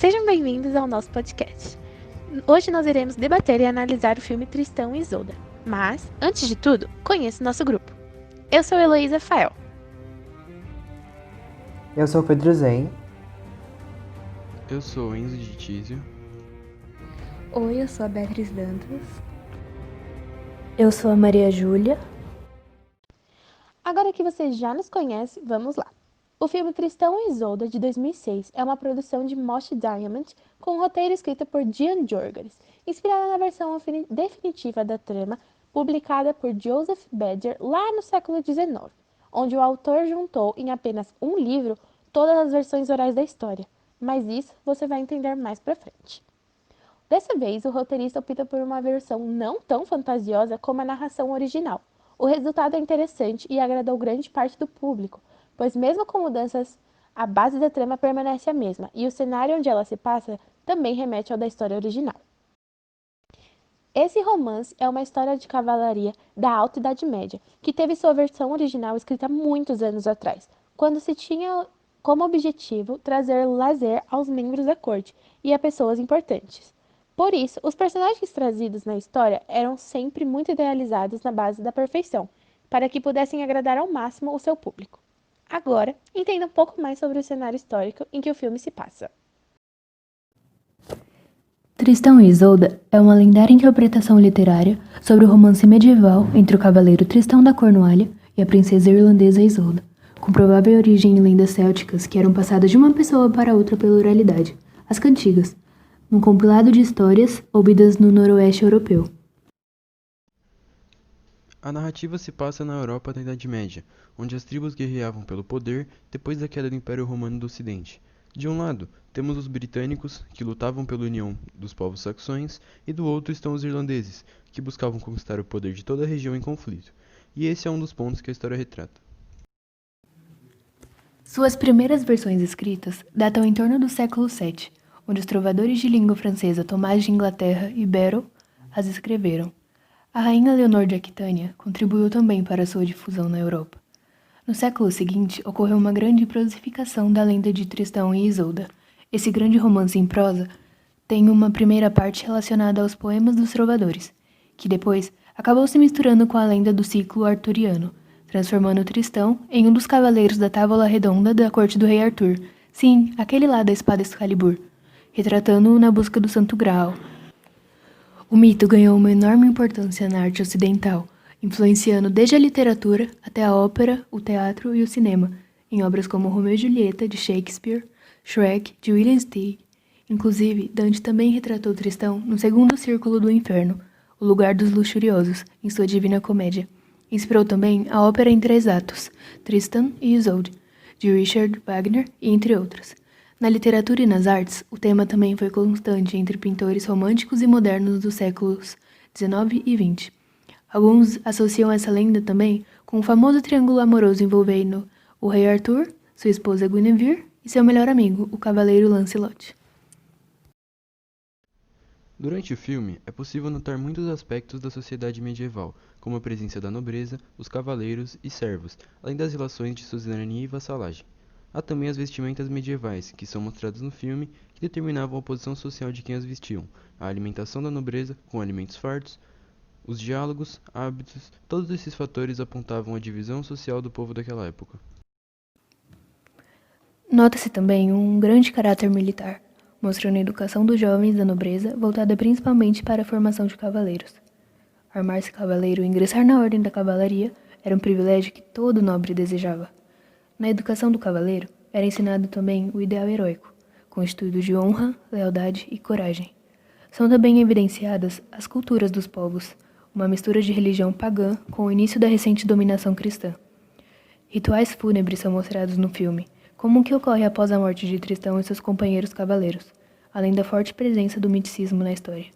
Sejam bem-vindos ao nosso podcast. Hoje nós iremos debater e analisar o filme Tristão e Isolda. Mas, antes de tudo, conheça o nosso grupo. Eu sou Heloísa Fael. Eu sou o Pedro Zen. Eu sou o Enzo de Tísio. Oi, eu sou a Beatriz Dantas. Eu sou a Maria Júlia. Agora que você já nos conhece, vamos lá. O filme Tristão e Isolda, de 2006, é uma produção de Moshe Diamond, com um roteiro escrito por Diane Jorgalis, inspirada na versão definitiva da trama, publicada por Joseph Badger lá no século XIX, onde o autor juntou em apenas um livro todas as versões orais da história. Mas isso você vai entender mais pra frente. Dessa vez, o roteirista opta por uma versão não tão fantasiosa como a narração original. O resultado é interessante e agradou grande parte do público, pois mesmo com mudanças, a base da trama permanece a mesma, e o cenário onde ela se passa também remete ao da história original. Esse romance é uma história de cavalaria da Alta Idade Média, que teve sua versão original escrita muitos anos atrás, quando se tinha como objetivo trazer lazer aos membros da corte e a pessoas importantes. Por isso, os personagens trazidos na história eram sempre muito idealizados na base da perfeição, para que pudessem agradar ao máximo o seu público. Agora, entenda um pouco mais sobre o cenário histórico em que o filme se passa. Tristão e Isolda é uma lendária interpretação literária sobre o romance medieval entre o cavaleiro Tristão da Cornualha e a princesa irlandesa Isolda, com provável origem em lendas célticas que eram passadas de uma pessoa para outra pela oralidade, as cantigas, um compilado de histórias ouvidas no noroeste europeu. A narrativa se passa na Europa da Idade Média, onde as tribos guerreavam pelo poder depois da queda do Império Romano do Ocidente. De um lado, temos os britânicos, que lutavam pela união dos povos saxões, e do outro estão os irlandeses, que buscavam conquistar o poder de toda a região em conflito. E esse é um dos pontos que a história retrata. Suas primeiras versões escritas datam em torno do século VII, onde os trovadores de língua francesa Tomás de Inglaterra e Barrow as escreveram. A rainha Leonor de Aquitânia contribuiu também para sua difusão na Europa. No século seguinte, ocorreu uma grande prosificação da lenda de Tristão e Isolda. Esse grande romance em prosa tem uma primeira parte relacionada aos poemas dos trovadores, que depois acabou se misturando com a lenda do ciclo arturiano, transformando Tristão em um dos cavaleiros da Távola Redonda da corte do rei Arthur. Sim, aquele lá da espada Excalibur, retratando-o na busca do Santo Graal. O mito ganhou uma enorme importância na arte ocidental, influenciando desde a literatura até a ópera, o teatro e o cinema, em obras como Romeu e Julieta, de Shakespeare, Shrek, de William Steig. Inclusive, Dante também retratou Tristão no segundo círculo do inferno, o lugar dos luxuriosos, em sua Divina Comédia. Inspirou também a ópera em 3 atos, Tristan e Isolde, de Richard Wagner, e entre outras. Na literatura e nas artes, o tema também foi constante entre pintores românticos e modernos dos séculos XIX e XX. Alguns associam essa lenda também com o famoso triângulo amoroso envolvendo o rei Arthur, sua esposa Guinevere e seu melhor amigo, o cavaleiro Lancelot. Durante o filme, é possível notar muitos aspectos da sociedade medieval, como a presença da nobreza, os cavaleiros e servos, além das relações de suzerania e vassalagem. Há também as vestimentas medievais, que são mostradas no filme, que determinavam a posição social de quem as vestiam, a alimentação da nobreza, com alimentos fartos, os diálogos, hábitos, todos esses fatores apontavam a divisão social do povo daquela época. Nota-se também um grande caráter militar, mostrando a educação dos jovens da nobreza voltada principalmente para a formação de cavaleiros. Armar-se cavaleiro e ingressar na ordem da cavalaria era um privilégio que todo nobre desejava. Na educação do cavaleiro, era ensinado também o ideal heróico, constituído de honra, lealdade e coragem. São também evidenciadas as culturas dos povos, uma mistura de religião pagã com o início da recente dominação cristã. Rituais fúnebres são mostrados no filme, como o que ocorre após a morte de Tristão e seus companheiros cavaleiros, além da forte presença do misticismo na história.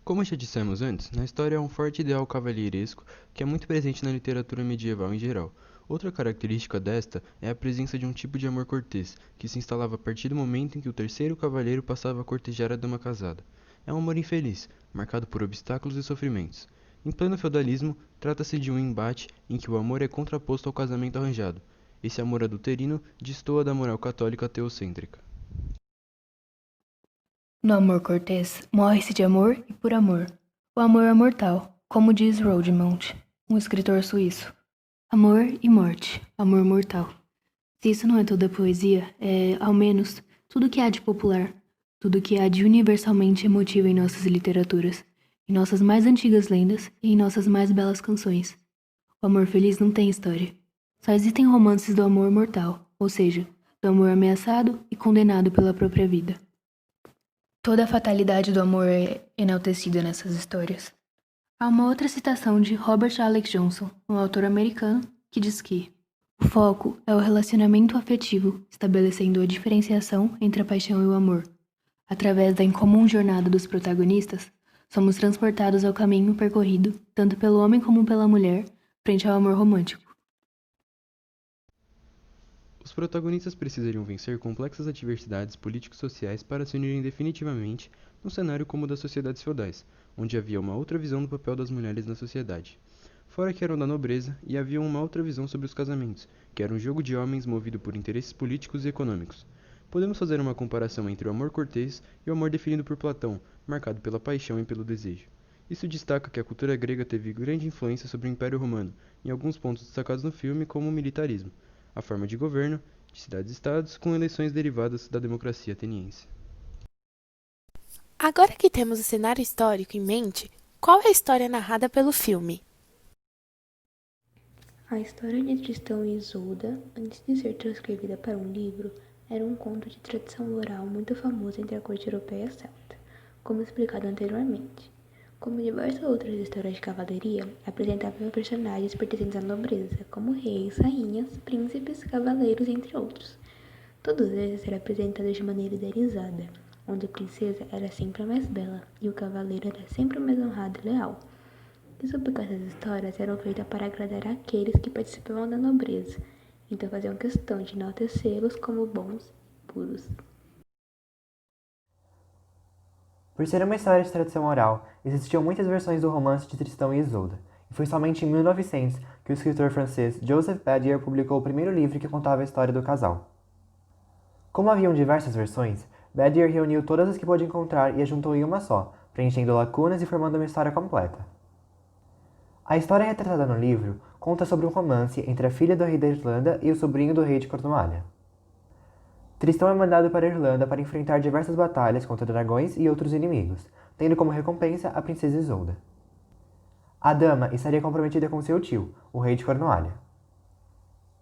Como já dissemos antes, na história há um forte ideal cavalheiresco que é muito presente na literatura medieval em geral. Outra característica desta é a presença de um tipo de amor cortês, que se instalava a partir do momento em que o terceiro cavaleiro passava a cortejar a dama casada. É um amor infeliz, marcado por obstáculos e sofrimentos. Em pleno feudalismo, trata-se de um embate em que o amor é contraposto ao casamento arranjado. Esse amor adulterino destoa da moral católica teocêntrica. No amor cortês, morre-se de amor e por amor. O amor é mortal, como diz Rogemont, um escritor suíço. Amor e morte, amor mortal. Se isso não é toda poesia, é, ao menos, tudo que há de popular, tudo que há de universalmente emotivo em nossas literaturas, em nossas mais antigas lendas e em nossas mais belas canções. O amor feliz não tem história. Só existem romances do amor mortal, ou seja, do amor ameaçado e condenado pela própria vida. Toda a fatalidade do amor é enaltecida nessas histórias. Há uma outra citação de Robert Alex Johnson, um autor americano, que diz que o foco é o relacionamento afetivo, estabelecendo a diferenciação entre a paixão e o amor. Através da incomum jornada dos protagonistas, somos transportados ao caminho percorrido, tanto pelo homem como pela mulher, frente ao amor romântico. Os protagonistas precisariam vencer complexas adversidades político-sociais para se unirem definitivamente num cenário como o das sociedades feudais, onde havia uma outra visão do papel das mulheres na sociedade. Fora que eram da nobreza, e havia uma outra visão sobre os casamentos, que era um jogo de homens movido por interesses políticos e econômicos. Podemos fazer uma comparação entre o amor cortês e o amor definido por Platão, marcado pela paixão e pelo desejo. Isso destaca que a cultura grega teve grande influência sobre o Império Romano, em alguns pontos destacados no filme como o militarismo, a forma de governo de cidades-estados com eleições derivadas da democracia ateniense. Agora que temos o cenário histórico em mente, qual é a história narrada pelo filme? A história de Tristão e Isolda, antes de ser transcrevida para um livro, era um conto de tradição oral muito famoso entre a corte europeia celta, como explicado anteriormente. Como diversas outras histórias de cavalaria, apresentavam personagens pertencentes à nobreza, como reis, rainhas, príncipes, cavaleiros, entre outros. Todos eles eram apresentados de maneira idealizada, onde a princesa era sempre a mais bela e o cavaleiro era sempre o mais honrado e leal. Isso porque essas histórias eram feitas para agradar aqueles que participavam da nobreza, então faziam questão de enaltecê-los como bons e puros. Por ser uma história de tradição oral, existiam muitas versões do romance de Tristão e Isolda, e foi somente em 1900 que o escritor francês Joseph Badier publicou o primeiro livro que contava a história do casal. Como haviam diversas versões, Badier reuniu todas as que pôde encontrar e as juntou em uma só, preenchendo lacunas e formando uma história completa. A história retratada no livro conta sobre um romance entre a filha do rei da Irlanda e o sobrinho do rei de Cornualha. Tristão é mandado para a Irlanda para enfrentar diversas batalhas contra dragões e outros inimigos, tendo como recompensa a princesa Isolda. A dama estaria comprometida com seu tio, o rei de Cornualha.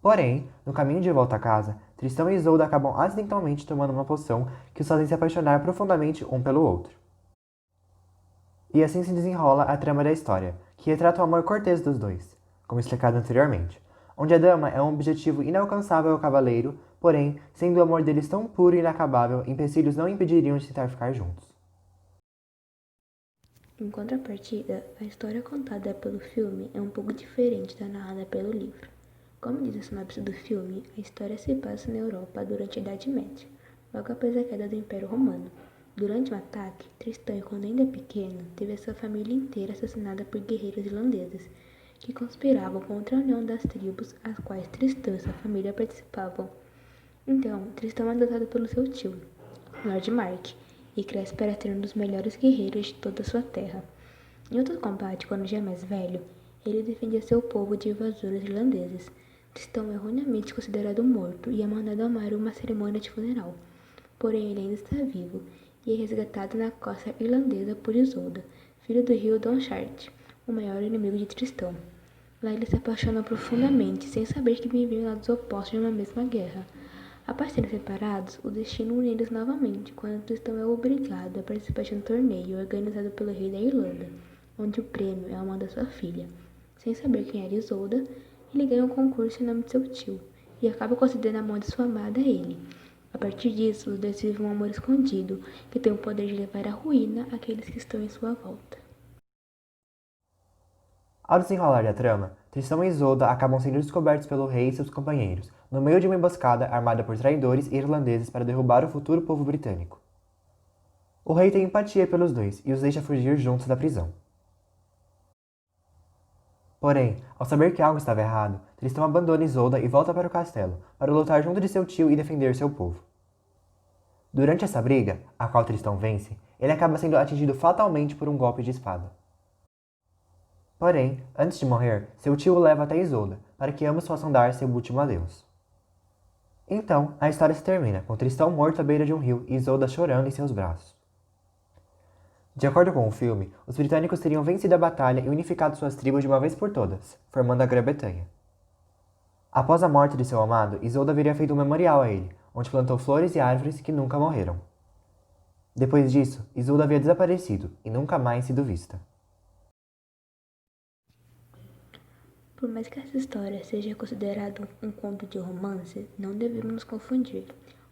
Porém, no caminho de volta a casa, Tristão e Isolda acabam acidentalmente tomando uma poção que os fazem se apaixonar profundamente um pelo outro. E assim se desenrola a trama da história, que retrata o amor cortês dos dois, como explicado anteriormente, onde a dama é um objetivo inalcançável ao cavaleiro, porém, sendo o amor deles tão puro e inacabável, empecilhos não impediriam de tentar ficar juntos. Em contrapartida, a história contada pelo filme é um pouco diferente da narrada pelo livro. Como diz a sinopse do filme, a história se passa na Europa durante a Idade Média, logo após a queda do Império Romano. Durante um ataque, Tristão, quando ainda pequeno, teve a sua família inteira assassinada por guerreiros irlandeses, que conspiravam contra a união das tribos às quais Tristão e sua família participavam. Então, Tristão é adotado pelo seu tio, Lord Mark, e cresce para ser um dos melhores guerreiros de toda a sua terra. Em outro combate, quando já mais velho, ele defendia seu povo de invasores irlandeses. Tristão é erroneamente considerado morto e é mandado ao mar em uma cerimônia de funeral. Porém, ele ainda está vivo e é resgatado na costa irlandesa por Isolda, filho do rio Downshire, o maior inimigo de Tristão. Lá eles se apaixonam profundamente, sem saber que viviam em lados opostos de uma mesma guerra. Após serem separados, o destino une eles novamente, quando Tristão é obrigado a participar de um torneio organizado pelo rei da Irlanda, onde o prêmio é a mão da sua filha. Sem saber quem era Isolda, ele ganha um concurso em nome de seu tio, e acaba concedendo a mão de sua amada a ele. A partir disso, os dois vivem um amor escondido, que tem o poder de levar à ruína aqueles que estão em sua volta. Ao desenrolar da trama, Tristão e Isolda acabam sendo descobertos pelo rei e seus companheiros, no meio de uma emboscada armada por traidores irlandeses para derrubar o futuro povo britânico. O rei tem empatia pelos dois e os deixa fugir juntos da prisão. Porém, ao saber que algo estava errado, Tristão abandona Isolda e volta para o castelo, para lutar junto de seu tio e defender seu povo. Durante essa briga, a qual Tristão vence, ele acaba sendo atingido fatalmente por um golpe de espada. Porém, antes de morrer, seu tio o leva até Isolda, para que ambos possam dar seu último adeus. Então, a história se termina, com Tristão morto à beira de um rio e Isolda chorando em seus braços. De acordo com o filme, os britânicos teriam vencido a batalha e unificado suas tribos de uma vez por todas, formando a Grã-Bretanha. Após a morte de seu amado, Isolda haveria feito um memorial a ele, onde plantou flores e árvores que nunca morreram. Depois disso, Isolda havia desaparecido e nunca mais sido vista. Por mais que essa história seja considerada um conto de romance, não devemos nos confundir.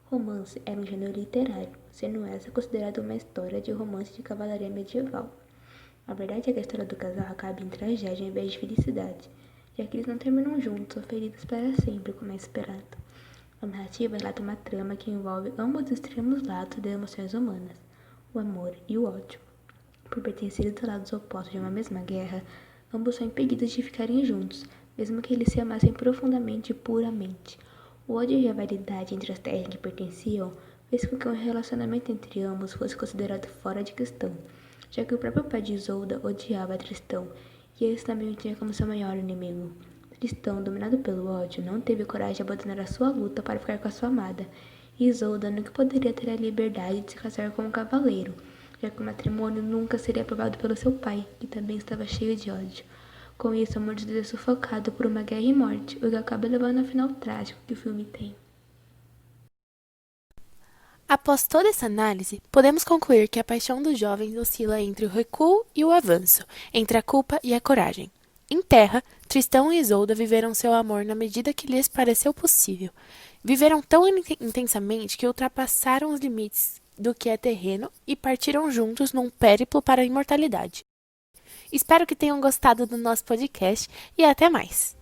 Romance era um gênero literário, sendo essa considerada uma história de romance de cavalaria medieval. A verdade é que a história do casal acaba em tragédia em vez de felicidade, já que eles não terminam juntos ou felizes para sempre, como é esperado. A narrativa relata uma trama que envolve ambos os extremos lados das emoções humanas, o amor e o ódio. Por pertencerem a lados opostos de uma mesma guerra, ambos são impedidos de ficarem juntos, mesmo que eles se amassem profundamente e puramente. O ódio e a rivalidade entre as terras que pertenciam fez com que o relacionamento entre ambos fosse considerado fora de questão, já que o próprio pai de Isolda odiava Tristão, e esse também o tinha como seu maior inimigo. Tristão, dominado pelo ódio, não teve coragem de abandonar a sua luta para ficar com a sua amada, e Isolda nunca poderia ter a liberdade de se casar com um cavaleiro, já que o matrimônio nunca seria aprovado pelo seu pai, que também estava cheio de ódio. Com isso, o amor de Deus é sufocado por uma guerra e morte, o que acaba levando ao final trágico que o filme tem. Após toda essa análise, podemos concluir que a paixão dos jovens oscila entre o recuo e o avanço, entre a culpa e a coragem. Em Terra, Tristão e Isolda viveram seu amor na medida que lhes pareceu possível. Viveram tão intensamente que ultrapassaram os limites do que é terreno e partiram juntos num périplo para a imortalidade. Espero que tenham gostado do nosso podcast e até mais!